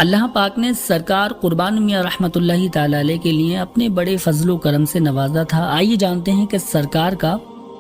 अल्लाह पाक ने सरकार कुर्बान मियाँ रहमतुल्लाहि ताला अलैह के लिए अपने बड़े फजलो करम से नवाजा था। आइए जानते हैं कि सरकार का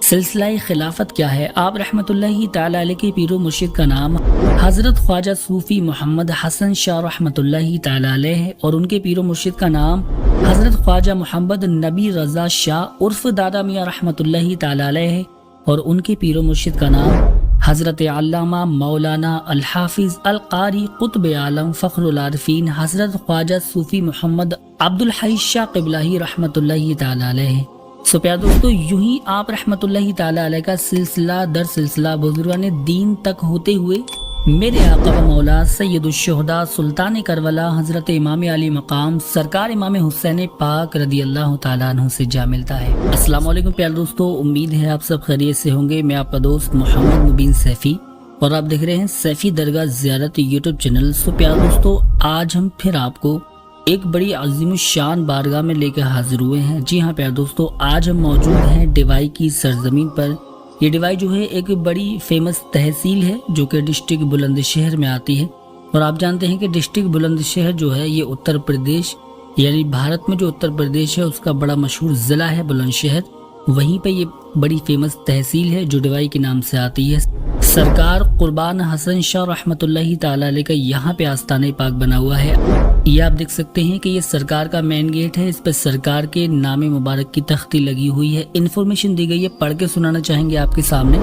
सिलसिला खिलाफत क्या है। आप रहमतुल्लाहि ताला अलैह के पीरो मुर्शिद का नाम हजरत ख्वाजा सूफी मोहम्मद हसन शाह रहमतुल्लाहि ताला अलैह है और उनके पीरो मुर्शिद का नाम हजरत ख्वाजा मोहम्मद नबी रजा शाह उर्फ दादा मियाँ रहमतुल्लाहि ताला अलैह है और उनके पीरो मुर्शिद का नाम हजरत अल्लामा मौलाना अल हाफिज अल कारी कुतुब आलम फखरुल आरिफीन हजरत ख्वाजा सूफी मोहम्मद अब्दुल हई शाह क़िबलाही रहमतुल्लाहि ताला अलैह है। सो प्यार दोस्तों, यूं ही आप रहमतुल्लाहि ताला अलैह का सिलसिला दर सिलसिला बुजुर्गान दीन तक होते हुए मेरे आका व मौला सैयदुश शुहदा सुल्तान करबला हजरत इमाम अली मकाम सरकार इमाम हुसैन पाक रदी अल्लाह ताला अन्हु से जा मिलता है। अस्सलाम वालेकुम प्यार दोस्तों, उम्मीद है आप सब खैरियत से होंगे। मैं आपका दोस्त मोहम्मद मुबीन सैफी और आप देख रहे हैं सैफी दरगाह ज़ियारत यूट्यूब चैनल। सो प्यार दोस्तों, आज हम फिर आपको एक बड़ी अजीम शान बारगाह में लेकर हाजिर हुए हैं। जी हाँ प्यार दोस्तों, आज हम मौजूद हैं डिवाई की सरजमीन पर। ये डिवाई जो है एक बड़ी फेमस तहसील है जो कि डिस्ट्रिक्ट बुलंदशहर में आती है और आप जानते हैं कि डिस्ट्रिक्ट बुलंदशहर जो है ये उत्तर प्रदेश यानी भारत में जो उत्तर प्रदेश है उसका बड़ा मशहूर ज़िला है बुलंदशहर। वहीं पे ये बड़ी फेमस तहसील है जो डिवाई के नाम से आती है। सरकार कुर्बान हसन शाह रहमतुल्लाहि ताला अलैह का यहाँ पे आस्ताने पाक बना हुआ है। ये आप देख सकते हैं कि ये सरकार का मेन गेट है। इस पर सरकार के नाम मुबारक की तख्ती लगी हुई है। इन्फॉर्मेशन दी गई है, पढ़ के सुनाना चाहेंगे आपके सामने।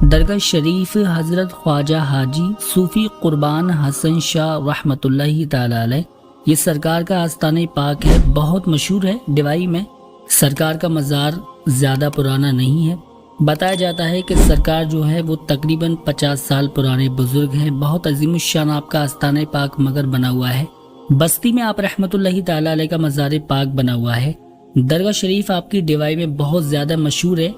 दरगाह शरीफ हजरत ख्वाजा हाजी सूफी कुर्बान हसन शाह रहमतुल्लाहि ताला अलैह, ये सरकार का आस्ताने पाक है, बहुत मशहूर है डिवाई में। सरकार का मज़ार ज़्यादा पुराना नहीं है। बताया जाता है कि सरकार जो है वो तकरीबन 50 साल पुराने बुजुर्ग हैं। बहुत अजीम शान आपका आस्ताने पाक मगर बना हुआ है। बस्ती में आप रहमतुल्लाहि ताला अलैह का मज़ार पाक बना हुआ है। दरगाह शरीफ आपकी डिवाई में बहुत ज़्यादा मशहूर है।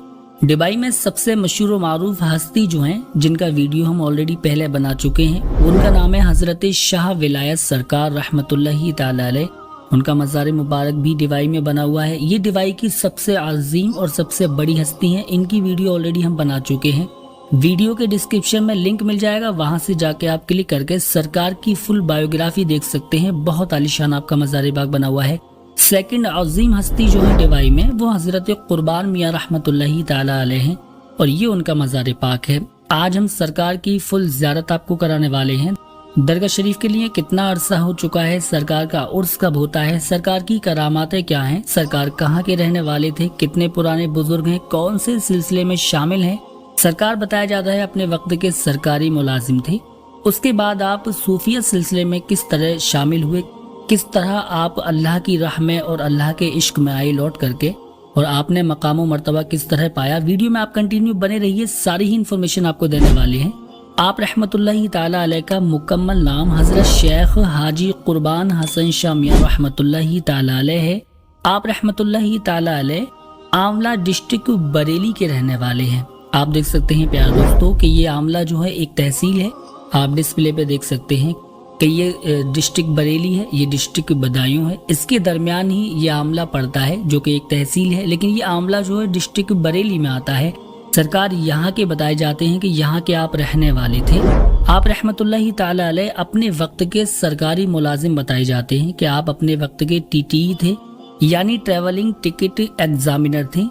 डिवाई में सबसे मशहूर व मारूफ हस्ती जो हैं जिनका वीडियो हम ऑलरेडी पहले बना चुके हैं, उनका नाम है हजरत शाह विलायत सरकार रहमतुल्लाहि ताला अलैह। उनका मज़ार मुबारक भी डिवाई में बना हुआ है। ये डिवाई की सबसे अजीम और सबसे बड़ी हस्ती हैं। इनकी वीडियो ऑलरेडी हम बना चुके हैं। वीडियो के डिस्क्रिप्शन में लिंक मिल जाएगा, वहां से जाके आप क्लिक करके सरकार की फुल बायोग्राफी देख सकते हैं। बहुत आलीशान आपका मज़ार पाक बना हुआ है। सेकंड अजीम हस्ती जो है डिवाई में वो हजरत कुर्बान मियाँ रहमतुल्लाहि ताला अलैह हैं और ये उनका मज़ार पाक है। आज हम सरकार की फुल ज़ियारत आपको कराने वाले हैं। दरगाह शरीफ के लिए कितना अरसा हो चुका है, सरकार का उर्स कब होता है, सरकार की करामातें क्या हैं, सरकार कहाँ के रहने वाले थे, कितने पुराने बुजुर्ग हैं, कौन से सिलसिले में शामिल हैं। सरकार बताया जाता है अपने वक्त के सरकारी मुलाजिम थे। उसके बाद आप सूफिया सिलसिले में किस तरह शामिल हुए, किस तरह आप अल्लाह की राह में और अल्लाह के इश्क में आए लौट करके और आपने मकाम व मर्तबा किस तरह पाया। वीडियो में आप कंटिन्यू बने रहिए, सारी ही इन्फॉर्मेशन आपको देने वाले हैं। आप रहमतुल्लाहि ताला अलैह का मुकम्मल नाम हजरत शेख हाजी कुर्बान हसन शाह मियाँ रहमतुल्लाहि ताला अलैह है। आप रहमतुल्लाहि ताला अलैह आंवला डिस्ट्रिक्ट बरेली के रहने वाले हैं। आप देख सकते हैं प्यार दोस्तों कि ये आंवला जो है एक तहसील है। आप डिस्प्ले पे देख सकते हैं कि ये डिस्ट्रिक्ट बरेली है, ये डिस्ट्रिक्ट बदायूं है। इसके दरमियान ही ये आंवला पड़ता है जो कि एक तहसील है, लेकिन ये आंवला जो है डिस्ट्रिक्ट बरेली में आता है। सरकार यहाँ के बताए जाते हैं कि यहाँ के आप रहने वाले थे। आप रहमतुल्लाहि ताला अलैह अपने वक्त के सरकारी मुलाजिम बताए जाते हैं कि आप अपने वक्त के टीटी थे यानी ट्रैवलिंग टिकट एग्जामिनर थे,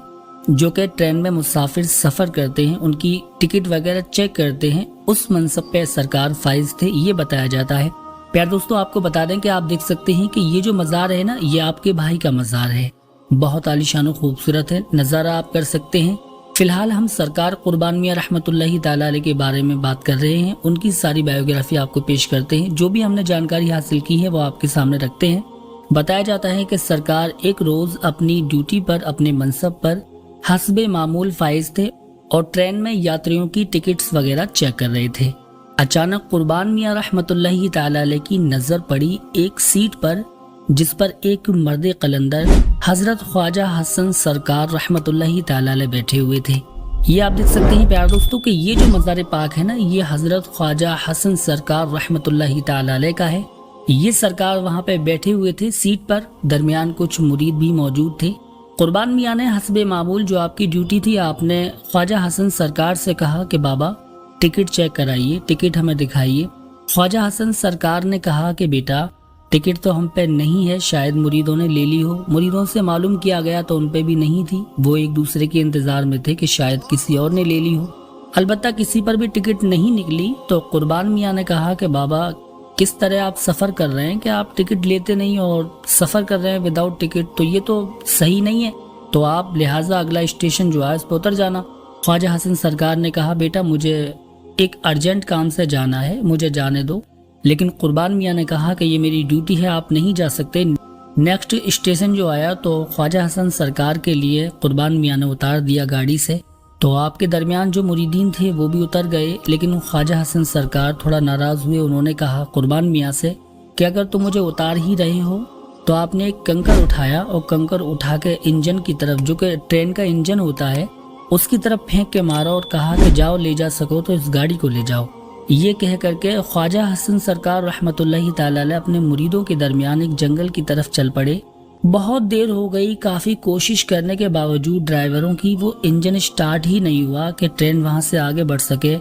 जो कि ट्रेन में मुसाफिर सफर करते हैं, उनकी टिकट वगैरह चेक करते हैं। उस मनसब पे सरकार फाइज थे, ये बताया जाता है। प्यार दोस्तों, आपको बता दें कि आप देख सकते हैं कि ये जो मज़ार है ना, ये आपके भाई का मज़ार है। बहुत आलीशान खूबसूरत है, नज़ारा आप कर सकते हैं। फिलहाल हम सरकार कुर्बान मियाँ रहमतुल्लाहि ताला अलैह के बारे में बात कर रहे हैं। उनकी सारी बायोग्राफी आपको पेश करते हैं। जो भी हमने जानकारी हासिल की है वो आपके सामने रखते हैं। बताया जाता है कि सरकार एक रोज अपनी ड्यूटी पर अपने मनसब पर हस्बे मामूल फाइज थे और ट्रेन में यात्रियों की टिकट्स वगैरह चेक कर रहे थे। अचानक कुर्बान मियाँ रहमतुल्लाहि ताला अलैह की नजर पड़ी एक सीट पर जिस पर एक मर्द कलंदर हजरत ख्वाजा हसन सरकार रहमतुल्लाहि ताला अलैह बैठे हुए थे। ये आप देख सकते हैं प्यार दोस्तों कि ये जो मज़ार पाक है ना, ये हजरत ख्वाजा हसन सरकार रहमतुल्लाहि ताला अलैह का है। ये सरकार वहाँ पे बैठे हुए थे सीट पर, दरमियान कुछ मुरीद भी मौजूद थे। कुर्बान मियाँ ने हस्बे मामूल जो आपकी ड्यूटी थी, आपने ख्वाजा हसन सरकार से कहा कि बाबा टिकट चेक कराइए, टिकट हमें दिखाइए। ख्वाजा हसन सरकार ने कहा कि बेटा टिकट तो हम पे नहीं है, शायद मुरीदों ने ले ली हो। मुरीदों से मालूम किया गया तो उन पे भी नहीं थी, वो एक दूसरे के इंतजार में थे कि शायद किसी और ने ले ली हो। अलबत्ता किसी पर भी टिकट नहीं निकली तो कुर्बान मियाँ ने कहा कि बाबा किस तरह आप सफ़र कर रहे हैं कि आप टिकट लेते नहीं और सफ़र कर रहे हैं विदाउट टिकट, तो ये तो सही नहीं है, तो आप लिहाजा अगला स्टेशन जो है उस पर उतर जाना। ख्वाजा हसन सरकार ने कहा बेटा मुझे एक अर्जेंट काम से जाना है, मुझे जाने दो। लेकिन कुर्बान मियाँ ने कहा कि ये मेरी ड्यूटी है, आप नहीं जा सकते। नेक्स्ट स्टेशन जो आया तो ख्वाजा हसन सरकार के लिए कुर्बान मियाँ ने उतार दिया गाड़ी से। तो आपके दरमियान जो मुरीदीन थे वो भी उतर गए, लेकिन ख्वाजा हसन सरकार थोड़ा नाराज़ हुए। उन्होंने कहा कुर्बान मियाँ से कि अगर तुम मुझे उतार ही रहे हो तो आपने एक कंकर उठाया और कंकर उठा के इंजन की तरफ, जो कि ट्रेन का इंजन होता है, उसकी तरफ फेंक के मारा और कहा कि जाओ ले जा सको तो इस गाड़ी को ले जाओ। ये कह करके ख्वाजा हसन सरकार रहमतुल्लाहि ताला अलैह अपने मुरीदों के दरमियान एक जंगल की तरफ चल पड़े। बहुत देर हो गई, काफ़ी कोशिश करने के बावजूद ड्राइवरों की वो इंजन स्टार्ट ही नहीं हुआ कि ट्रेन वहां से आगे बढ़ सके।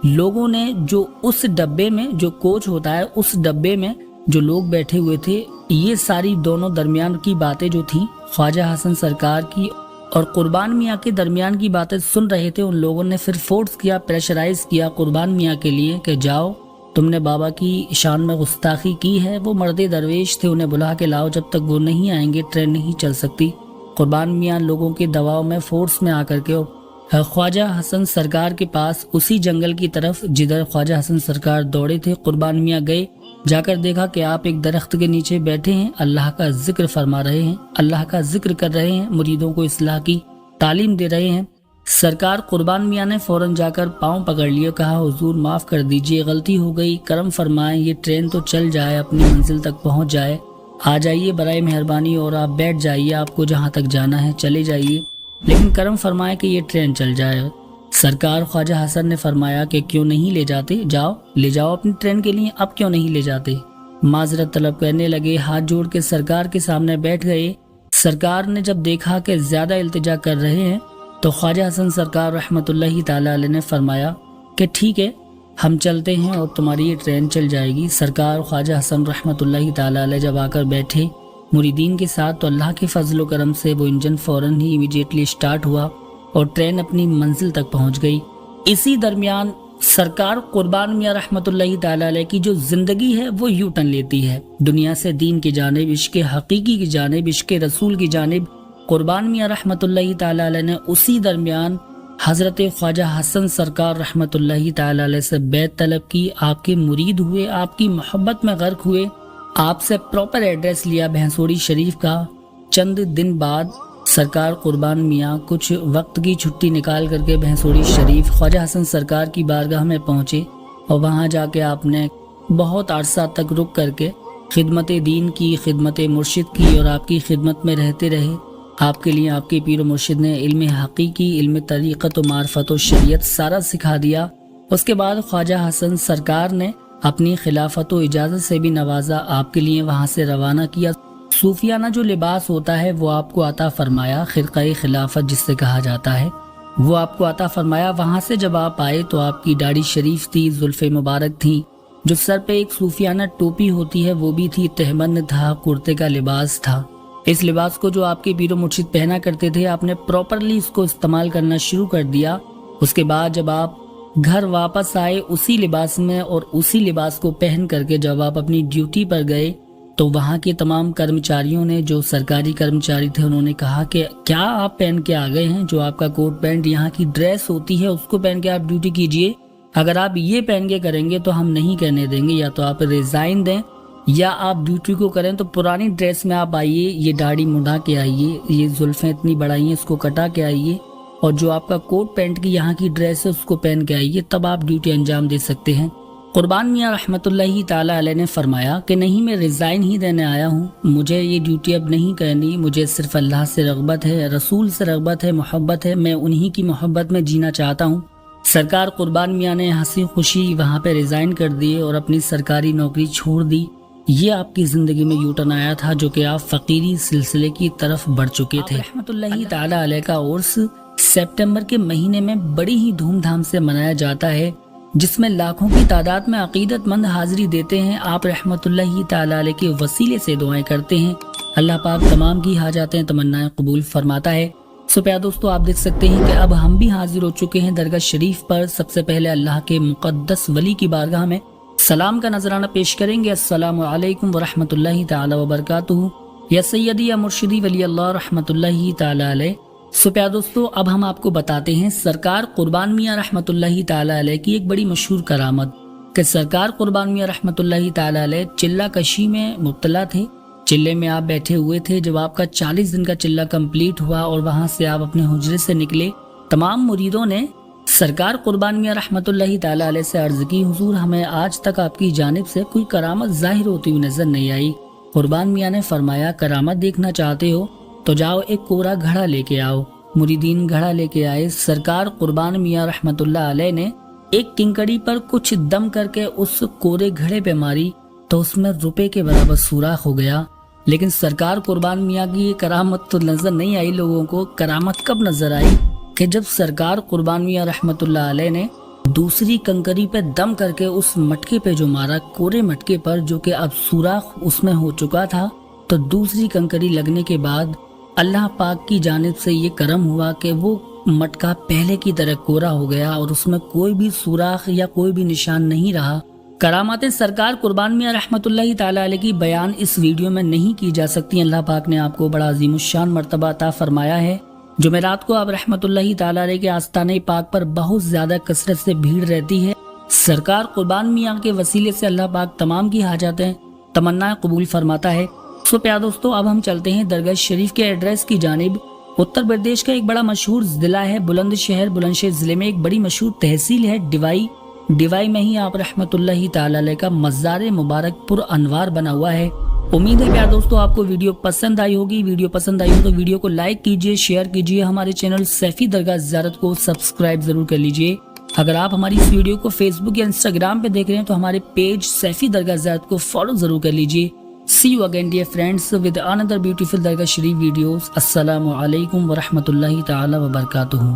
लोगों ने जो उस डब्बे में, जो कोच होता है, उस डब्बे में जो लोग बैठे हुए थे, ये सारी दोनों दरमियान की बातें जो थी ख्वाजा हसन सरकार की और कुर्बान मियाँ के दरमियान की बातें सुन रहे थे। उन लोगों ने फिर फोर्स किया, प्रेशराइज किया कुर्बान मियाँ के लिए कि जाओ, तुमने बाबा की शान में गुस्ताखी की है। वो मर्दे दरवेश थे, उन्हें बुला के लाओ, जब तक वो नहीं आएंगे ट्रेन नहीं चल सकती। कुर्बान मियाँ लोगों के दबाव में फोर्स में आकर के ख्वाजा हसन सरकार के पास उसी जंगल की तरफ जिधर ख्वाजा हसन सरकार दौड़े थे, कुर्बान मियाँ गए। जाकर देखा कि आप एक दरख्त के नीचे बैठे हैं, अल्लाह का जिक्र फरमा रहे हैं, अल्लाह का जिक्र कर रहे हैं, मुरीदों को इस्लाह की तालीम दे रहे हैं। सरकार कुर्बान मियाँ ने फौरन जाकर पाँव पकड़ लिए, कहा हुजूर माफ़ कर दीजिए, गलती हो गई, करम फरमाएं, ये ट्रेन तो चल जाए, अपनी मंजिल तक पहुँच जाए, आ जाइए बराए मेहरबानी और आप बैठ जाइए, आपको जहाँ तक जाना है चले जाइए, लेकिन करम फरमाए कि ये ट्रेन चल जाए। सरकार ख्वाजा हसन ने फरमाया कि क्यों नहीं ले जाते, जाओ ले जाओ अपनी ट्रेन के लिए, अब क्यों नहीं ले जाते। माजरत तलब करने लगे, हाथ जोड़ के सरकार के सामने बैठ गए। सरकार ने जब देखा कि ज्यादा इल्तिजा कर रहे हैं तो ख्वाजा हसन सरकार रहमतुल्लाहि ताला अलैह ने फरमाया कि ठीक है हम चलते हैं और तुम्हारी ये ट्रेन चल जाएगी। सरकार ख्वाजा हसन रहमतुल्लाहि ताला अलैह जब आकर बैठे मुरीदीन के साथ तो अल्लाह के फजल व करम से वो इंजन फौरन ही इमीडिएटली स्टार्ट हुआ और ट्रेन अपनी मंजिल तक पहुंच गई। इसी दरमियान सरकार कुर्बान मियाँ रहमतुल्लाहि ताला अलैह की जो जिंदगी है वो यू टर्न लेती है, दुनिया से दीन की जानिब, इश्क़ हकीकी की जानिब, इश्क़ रसूल की जानिब। कुर्बान मियाँ रहमतुल्लाहि ताला अलैह ने उसी दरमियान हजरत ख्वाजा हसन सरकार रहमतुल्लाहि ताला अलैह से बैत तलब की, आपके मुरीद हुए, आपकी मोहब्बत में गर्क हुए, आपसे प्रॉपर एड्रेस लिया भैंसोड़ी शरीफ का। चंद दिन बाद सरकार कुर्बान मियाँ कुछ वक्त की छुट्टी निकाल करके भैंसोड़ी शरीफ ख्वाजा हसन सरकार की बारगाह में पहुँचे और वहाँ जाके आपने बहुत अरसा तक रुक करके खिदमत दीन की, खिदमत मुर्शिद की और आपकी खिदमत में रहते रहे। आपके लिए आपके पीर मुर्शिद ने इल्म हकीकी, इल्म तरीक़त व मार्फत व शरीयत सारा सिखा दिया। उसके बाद ख्वाजा हसन सरकार ने अपनी खिलाफत व इजाज़त से भी नवाजा, आपके लिए वहाँ से रवाना किया। सूफियाना जो लिबास होता है वो आपको अता फरमाया, खिरक़ाए खिलाफत जिससे कहा जाता है, वो आपको अता फरमाया। वहाँ से जब आप आए तो आपकी दाढ़ी शरीफ थी, जुल्फ़े मुबारक थी, जो सर पे एक सूफियाना टोपी होती है वो भी थी, तहबंद था, कुर्ते का लिबास था। इस लिबास को जो आपके पीरो मुर्शिद पहना करते थे आपने प्रॉपरली इसको इस्तेमाल करना शुरू कर दिया। उसके बाद जब आप घर वापस आए उसी लिबास में और उसी लिबास को पहन करके जब आप अपनी ड्यूटी पर गए तो वहाँ के तमाम कर्मचारियों ने, जो सरकारी कर्मचारी थे, उन्होंने कहा कि क्या आप पहन के आ गए हैं, जो आपका कोट पैंट यहाँ की ड्रेस होती है उसको पहन के आप ड्यूटी कीजिए, अगर आप ये पहन के करेंगे तो हम नहीं करने देंगे, या तो आप रिजाइन दें या आप ड्यूटी को करें। तो पुरानी ड्रेस में आप आइए, ये दाढ़ी मुंडा के आइए, ये जुल्फें इतनी बढ़ाई हैं इसको कटा के आइए, और जो आपका कोट पैंट की यहाँ की ड्रेस है उसको पहन के आइए, तब आप ड्यूटी अंजाम दे सकते हैं। कुर्बान मियाँ रहमतुल्लाहि ताला अलैह ने फरमाया कि नहीं, मैं रिज़ाइन ही देने आया हूँ, मुझे ये ड्यूटी अब नहीं करनी, मुझे सिर्फ अल्लाह से रग़बत है, रसूल से रग़बत है, मोहब्बत है, मैं उन्हीं की मोहब्बत में जीना चाहता हूँ। सरकार कुर्बान मियाँ ने हंसी खुशी वहाँ पे रिज़ाइन कर दिए और अपनी सरकारी नौकरी छोड़ दी। ये आपकी ज़िंदगी में यूटर्न आया था जो कि आप फ़कीरी सिलसिले की तरफ बढ़ चुके थे। रहमतुल्लाहि ताला अलैह का उर्स सितंबर के महीने में बड़ी ही धूमधाम से मनाया जाता है। जिसमें लाखों की तादाद में अकीदतमंद हाजिरी देते हैं। आप रहमतुल्लाहि ताला अलैह के वसीले से दुआएं करते हैं। अल्लाह पाक तमाम की हाजातें तमन्नाएं कबूल फरमाता है। सो प्यारे दोस्तों, आप देख सकते हैं कि अब हम भी हाजिर हो चुके हैं दरगाह शरीफ पर। सबसे पहले अल्लाह के मुक़द्दस वली की बारगाह में सलाम का नजराना पेश करेंगे। अस्सलामु अलैकुम व रहमतुल्लाहि ताला व बरकातुहू, या सैयदी या मुर्शिदी वली अल्लाह रहमतुल्लाहि ताला अलैह। सो प्यारे दोस्तों, अब हम आपको बताते हैं सरकार कुर्बान मियाँ रहमतुल्लाहि ताला अलैह की एक बड़ी मशहूर करामत कि सरकार कुर्बान मियाँ रहमतुल्लाहि ताला अलैह चिल्ला कशी में मुब्तला थे। चिल्ले में आप बैठे हुए थे। जब आपका 40 दिन का चिल्ला कंप्लीट हुआ और वहां से आप अपने हुजरे से निकले, तमाम मुरीदों ने सरकार कुर्बान मियाँ रहमतुल्लाहि ताला अलैह से अर्ज की, हुजूर हमें आज तक आपकी जानिब से कोई करामत जाहिर होती हुई नजर नहीं आई। कुर्बान मियाँ ने फरमाया, करामत देखना चाहते हो तो जाओ एक कोरा घड़ा लेके आओ। मुरीदीन घड़ा लेके आए। सरकार कुर्बान मियाँ रहमतुल्लाह अलैह ने एक किंकड़ी पर कुछ दम करके उस कोरे घड़े पे मारी तो उसमें रुपए के बराबर सुराख हो गया। लेकिन सरकार कुर्बान मियाँ की ये करामत तो नजर नहीं आई लोगों को। करामत कब नजर आई कि जब सरकार कुर्बान मियाँ रहमतुल्लाह अलैह ने दूसरी कंकरी पे दम करके उस मटके पे जो मारा, कोरे मटके पर, जो कि अब सुराख उसमें हो चुका था, तो दूसरी कंकरी लगने के बाद अल्लाह पाक की जानिब से ये करम हुआ कि वो मटका पहले की तरह कोरा हो गया और उसमें कोई भी सुराख या कोई भी निशान नहीं रहा। करामातें सरकार कुर्बान मियाँ रहमतुल्लाहि ताला अलैह की बयान इस वीडियो में नहीं की जा सकती। अल्लाह पाक ने आपको बड़ा अज़ीमुश्शान मर्तबा अता फरमाया है। जुमेरात को आप रहमतुल्लाहि ताला अलैह के आस्ताने पाक पर बहुत ज्यादा कसरत से भीड़ रहती है। सरकार कुर्बान मियाँ के वसीले से अल्लाह पाक तमाम की हाजातें तमन्नाएं कबूल फरमाता है। सो प्यारे दोस्तों, अब हम चलते हैं दरगाह शरीफ के एड्रेस की जानिब। उत्तर प्रदेश का एक बड़ा मशहूर जिला है बुलंदशहर। बुलंदशहर जिले में एक बड़ी मशहूर तहसील है डिवाई। डिवाई में ही आप रहमतुल्लाहि ताला अलैह का मज़ार मुबारक पुर अनवार बना हुआ है। उम्मीद है प्यारे दोस्तों आपको वीडियो पसंद आई होगी। वीडियो पसंद आई हो तो वीडियो को लाइक कीजिए, शेयर कीजिए। हमारे चैनल सैफी दरगाह ज़ियारत को सब्सक्राइब जरूर कर लीजिए। अगर आप हमारी इस वीडियो को फेसबुक या इंस्टाग्राम पे देख रहे हैं तो हमारे पेज सैफी दरगाह ज़ियारत को फॉलो जरूर कर लीजिए। See you again dear friends with another beautiful Dargah Sharif videos. Assalamu alaikum wa rahmatullahi ta'ala wa barakatuhu.